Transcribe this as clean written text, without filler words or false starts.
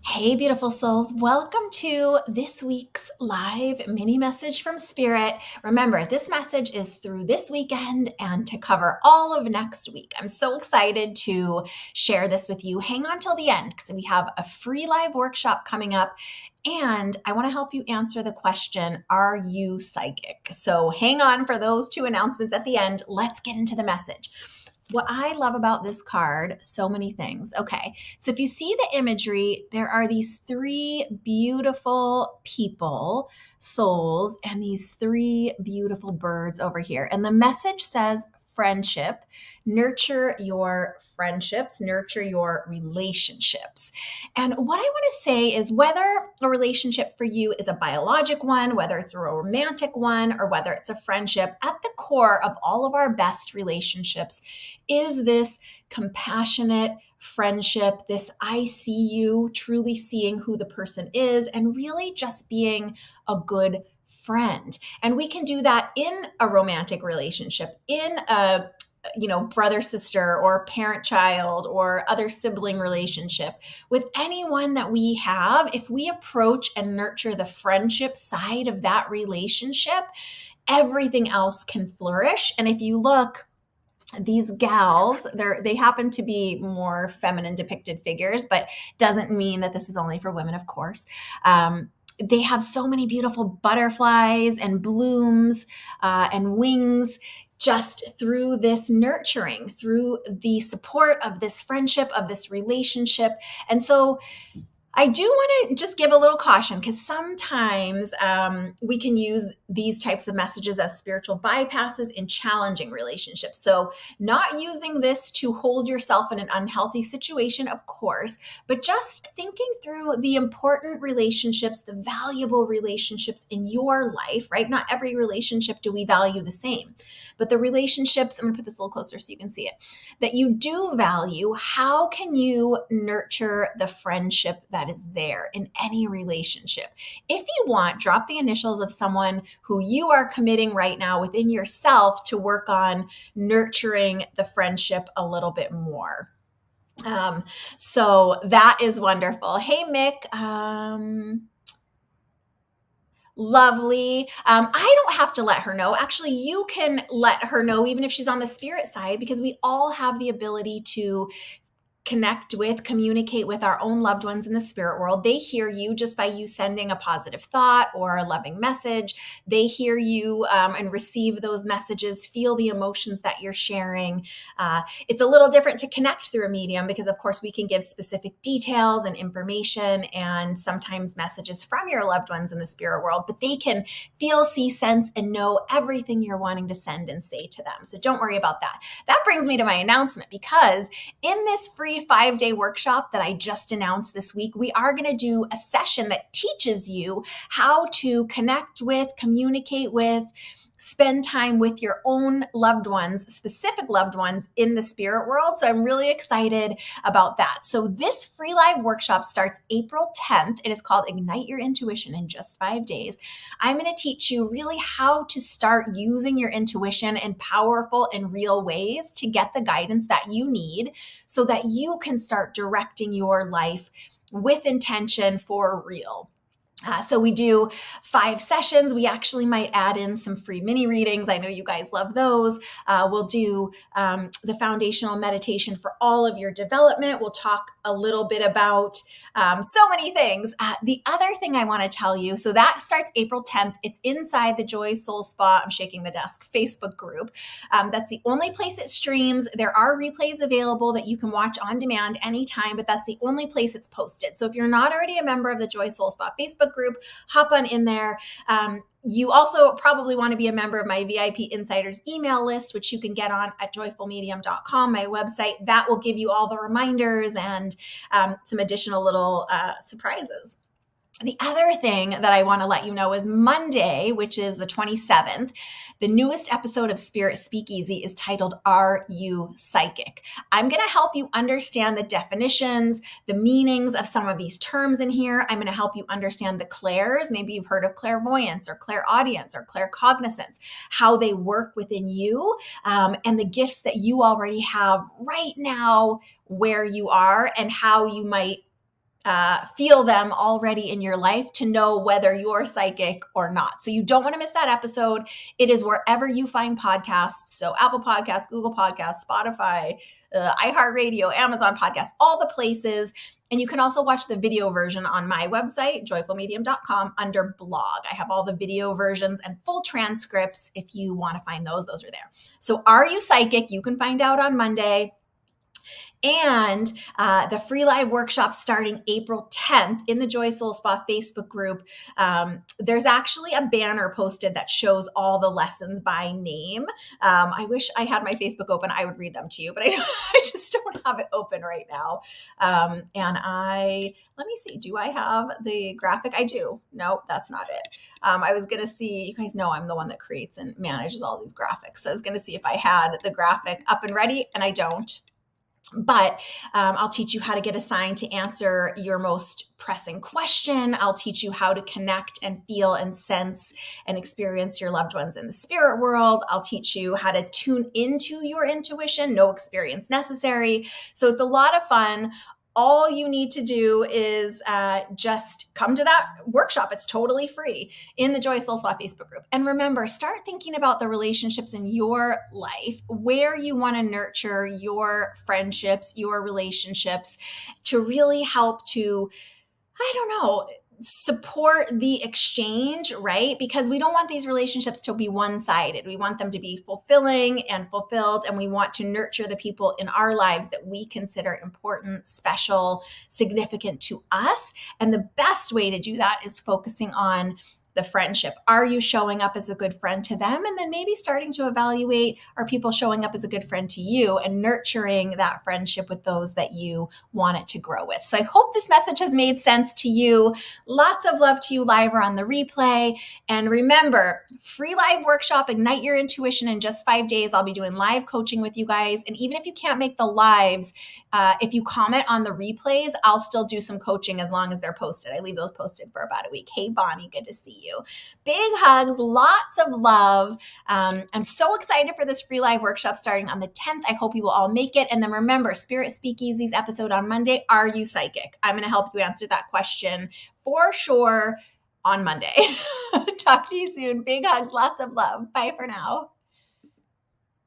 Hey, beautiful souls. Welcome to this week's live mini message from Spirit. Remember, this message is through this weekend and to cover all of next week. I'm so excited to share this with you. Hang on till the end because we have a free live workshop coming up. And I want to help you answer the question, are you psychic? So hang on for those two announcements at the end. Let's get into the message. What I love about this card, so many things. Okay, so if you see the imagery, there are these three beautiful people, souls, and these three beautiful birds over here. And the message says, friendship, nurture your friendships, nurture your relationships. And what I want to say is whether a relationship for you is a biologic one, whether it's a romantic one, or whether it's a friendship, at the core of all of our best relationships is this compassionate friendship, this I see you, truly seeing who the person is, and really just being a good friend. And we can do that in a romantic relationship, in a brother sister or parent child or other sibling relationship. With anyone that we have, if we approach and nurture the friendship side of that relationship, everything else can flourish. And if you look, these gals, they happen to be more feminine depicted figures, but doesn't mean that this is only for women, of course. They have so many beautiful butterflies and blooms and wings just through this nurturing, through the support of this friendship, of this relationship. And so I do want to just give a little caution because sometimes we can use these types of messages as spiritual bypasses in challenging relationships. So not using this to hold yourself in an unhealthy situation, of course, but just thinking through the important relationships, the valuable relationships in your life, right? Not every relationship do we value the same, but the relationships, I'm going to put this a little closer so you can see it, that you do value, how can you nurture the friendship that is there in any relationship? If you want, drop the initials of someone who you are committing right now within yourself to work on nurturing the friendship a little bit more. So that is wonderful. Hey, Mick. Lovely. I don't have to let her know. Actually, you can let her know even if she's on the spirit side, because we all have the ability to connect with, communicate with our own loved ones in the spirit world. They hear you just by you sending a positive thought or a loving message. They hear you and receive those messages, feel the emotions that you're sharing. It's a little different to connect through a medium because, of course, we can give specific details and information and sometimes messages from your loved ones in the spirit world, but they can feel, see, sense, and know everything you're wanting to send and say to them. So don't worry about that. That brings me to my announcement, because in this free 5-day workshop that I just announced this week, we are going to do a session that teaches you how to connect with, communicate with, spend time with your own loved ones, specific loved ones in the spirit world. So I'm really excited about that. So this free live workshop starts April 10th. It is called Ignite Your Intuition in just 5 days. I'm going to teach you really how to start using your intuition in powerful and real ways to get the guidance that you need so that you can start directing your life with intention for real. So we do 5 sessions. We actually might add in some free mini readings. I know you guys love those. We'll do the foundational meditation for all of your development. We'll talk a little bit about so many things. The other thing I want to tell you, so that starts April 10th. It's inside the Joy Soul Spa, I'm shaking the desk, Facebook group. That's the only place it streams. There are replays available that you can watch on demand anytime, but that's the only place it's posted. So if you're not already a member of the Joy Soul Spa Facebook group, hop on in there. You also probably want to be a member of my VIP Insiders email list, which you can get on at joyfulmedium.com, my website. That will give you all the reminders and some additional little surprises. The other thing that I want to let you know is Monday, which is the 27th, the newest episode of Spirit Speakeasy is titled, Are You Psychic? I'm going to help you understand the definitions, the meanings of some of these terms in here. I'm going to help you understand the clairs. Maybe you've heard of clairvoyance or clairaudience or claircognizance, how they work within you, and the gifts that you already have right now where you are and how you might feel them already in your life to know whether you're psychic or not. So you don't want to miss that episode. It is wherever you find podcasts. So Apple Podcasts, Google Podcasts, Spotify, iHeartRadio, Amazon Podcasts, all the places. And you can also watch the video version on my website, joyfulmedium.com, under blog. I have all the video versions and full transcripts. If you want to find those are there. So are you psychic? You can find out on Monday. And the free live workshop starting April 10th in the Joy Soul Spa Facebook group. There's actually a banner posted that shows all the lessons by name. I wish I had my Facebook open. I would read them to you, but I just don't have it open right now. Let me see. Do I have the graphic? I do. No, that's not it. I was going to see, you guys know I'm the one that creates and manages all these graphics. So I was going to see if I had the graphic up and ready, and I don't. But I'll teach you how to get assigned to answer your most pressing question. I'll teach you how to connect and feel and sense and experience your loved ones in the spirit world. I'll teach you how to tune into your intuition, no experience necessary. So it's a lot of fun. All you need to do is just come to that workshop. It's totally free in the Joy Soul Spa Facebook group. And remember, start thinking about the relationships in your life, where you want to nurture your friendships, your relationships to really help to, support the exchange, right? Because we don't want these relationships to be one-sided. We want them to be fulfilling and fulfilled, and we want to nurture the people in our lives that we consider important, special, significant to us. And the best way to do that is focusing on the friendship. Are you showing up as a good friend to them? And then maybe starting to evaluate, are people showing up as a good friend to you, and nurturing that friendship with those that you want it to grow with. So I hope this message has made sense to you. Lots of love to you live or on the replay. And remember, free live workshop, Ignite Your Intuition, in just 5 days. I'll be doing live coaching with you guys. And even if you can't make the lives, if you comment on the replays, I'll still do some coaching as long as they're posted. I leave those posted for about a week. Hey, Bonnie, good to see you. Big hugs, lots of love. I'm so excited for this free live workshop starting on the 10th. I hope you will all make it. And then remember, Spirit Speakeasy's episode on Monday, are you psychic? I'm going to help you answer that question for sure on Monday. Talk to you soon. Big hugs, lots of love. Bye for now.